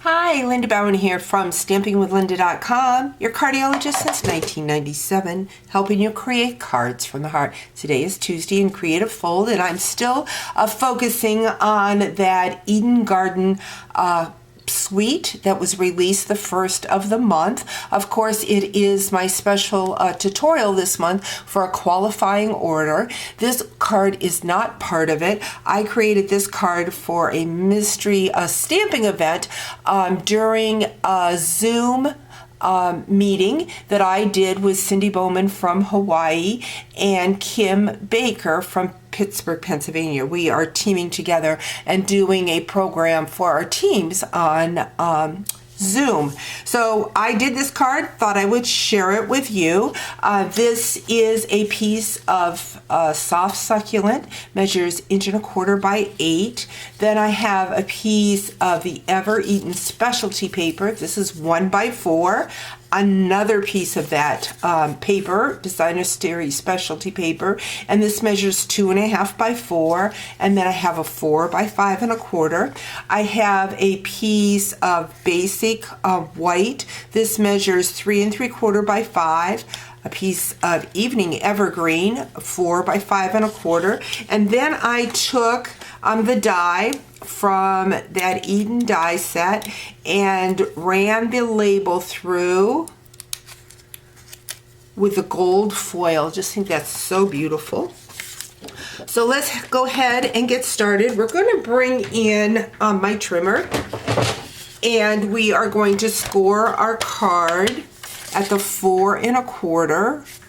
Hi, Linda Bowen here from StampingWithLinda.com, your cardiologist since 1997, helping you create cards from the heart. Today is Tuesday in Creative Fold, and I'm still focusing on that Eden Garden suite that was released the first of the month. Of course, it is my special tutorial this month for a qualifying order. This card is not part of it. I created this card for a mystery stamping event during a Zoom meeting that I did with Cindy Bowman from Hawaii and Kim Baker from Pittsburgh, Pennsylvania. We are teaming together and doing a program for our teams on Zoom. So I did this card, thought I would share it with you. This is a piece of soft succulent, measures 1.25 by 8. Then I have a piece of the Ever Eaten specialty paper. This is 1 by 4. Another piece of that paper, Designer Series specialty paper, and this measures 2.5 by 4, and then I have a 4 by 5.25. I have a piece of basic white. This measures 3.75 by 5. A piece of Evening Evergreen, 4 by 5.25, and then I took the die from that Eden die set and ran the label through with the gold foil. Just think that's so beautiful. So let's go ahead and get started. We're going to bring in my trimmer, and we are going to score our card at the 4.25.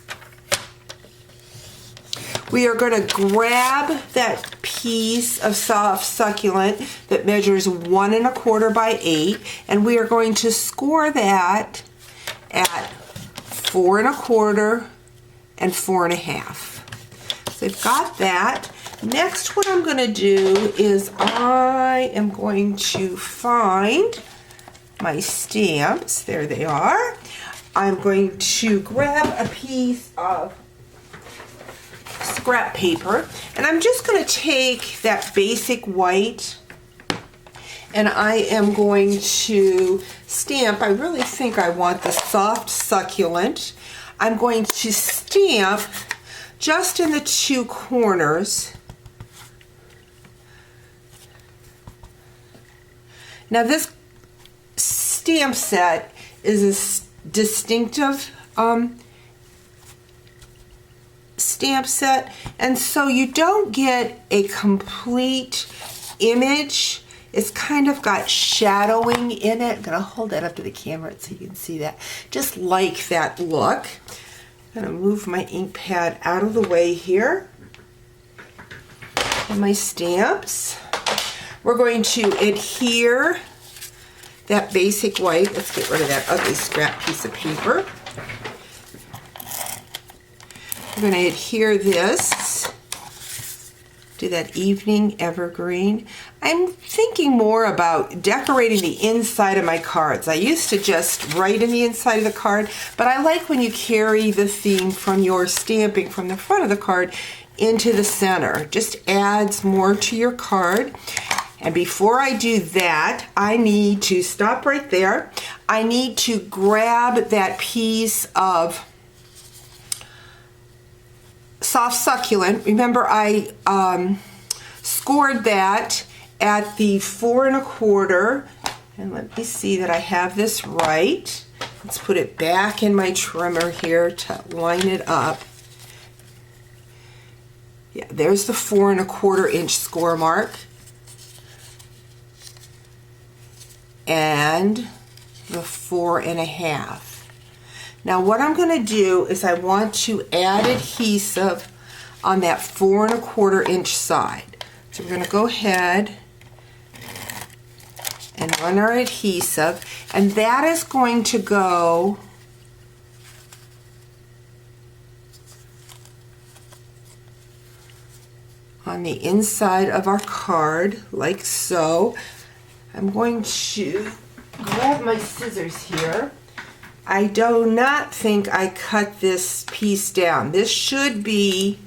We are going to grab that piece of soft succulent that measures 1.25 by 8, and we are going to score that at 4.25 and 4.5. So I've got that. Next, what I'm going to do is I am going to find my stamps. There they are. I'm going to grab a piece of scrap paper, and I'm just going to take that basic white and I am going to stamp. I really think I want the soft succulent. I'm going to stamp just in the 2 corners. Now this stamp set is a distinctive stamp set, and so you don't get a complete image. It's kind of got shadowing in it. I'm gonna hold that up to the camera so you can see that. Just like that look. I'm gonna move my ink pad out of the way here. And my stamps. We're going to adhere that basic white. Let's get rid of that ugly scrap piece of paper. We're going to adhere this to that Evening Evergreen. I'm thinking more about decorating the inside of my cards. I used to just write in the inside of the card, but I like when you carry the theme from your stamping from the front of the card into the center. Just adds more to your card. And before I do that, I need to stop right there. I need to grab that piece of soft succulent. Remember, I scored that at the 4.25, and let me see that I have this right. Let's put it back in my trimmer here to line it up. Yeah, there's the 4.25 inch score mark, and the 4.5. Now what I'm going to do is I want to add adhesive on that 4.25 inch side. So we're going to go ahead and run our adhesive, and that is going to go on the inside of our card like so. I'm going to grab my scissors here. I do not think I cut this piece down. This should be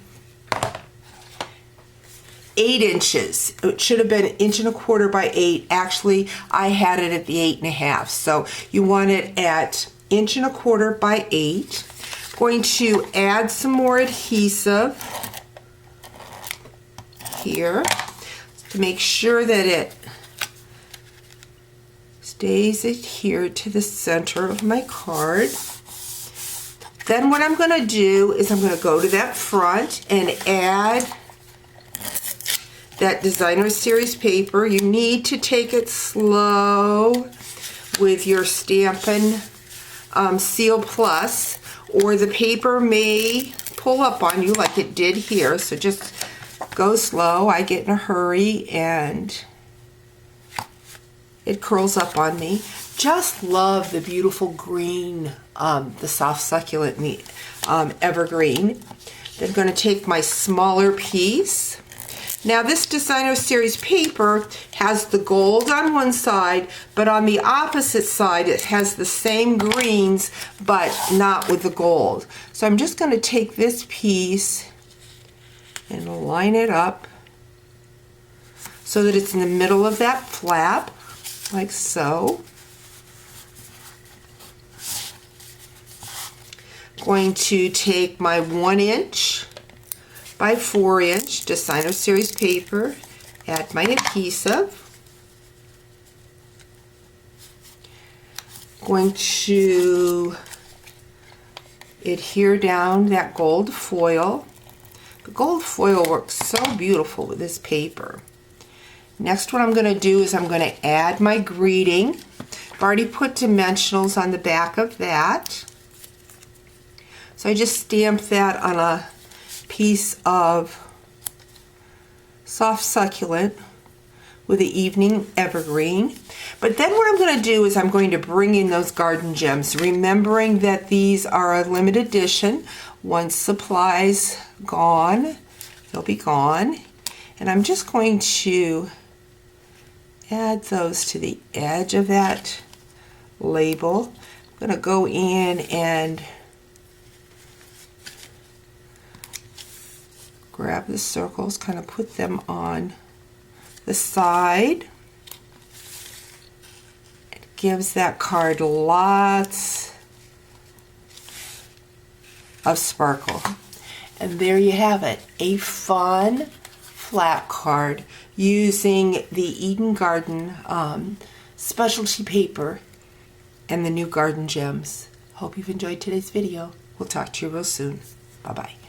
8 inches. It should have been 1.25 inches by 8. Actually, I had it at the 8.5. So you want it at 1.25 inches by 8. Going to add some more adhesive here to make sure that it stays adhered to the center of my card. Then what I'm going to do is I'm going to go to that front and add that Designer Series paper. You need to take it slow with your Stampin' Seal Plus, or the paper may pull up on you like it did here. So just go slow. I get in a hurry and it curls up on me. Just love the beautiful green, the soft succulent evergreen. Then I'm going to take my smaller piece. Now this Designer Series paper has the gold on one side, but on the opposite side it has the same greens, but not with the gold. So I'm just going to take this piece and line it up so that it's in the middle of that flap, like so. Going to take my 1 inch by 4 inch Designer Series paper, add my adhesive. Going to adhere down that gold foil. The gold foil works so beautiful with this paper. Next, what I'm going to do is I'm going to add my greeting. I've already put dimensionals on the back of that. So I just stamp that on a piece of soft succulent with the evening evergreen. But then what I'm going to do is I'm going to bring in those garden gems, remembering that these are a limited edition. Once supplies gone, they'll be gone. And I'm just going to add those to the edge of that label. I'm going to go in and grab the circles, kind of put them on the side. It gives that card lots of sparkle. And there you have it, a fun flat card using the Eden Garden specialty paper and the new garden gems. Hope you've enjoyed today's video. We'll talk to you real soon. Bye-bye.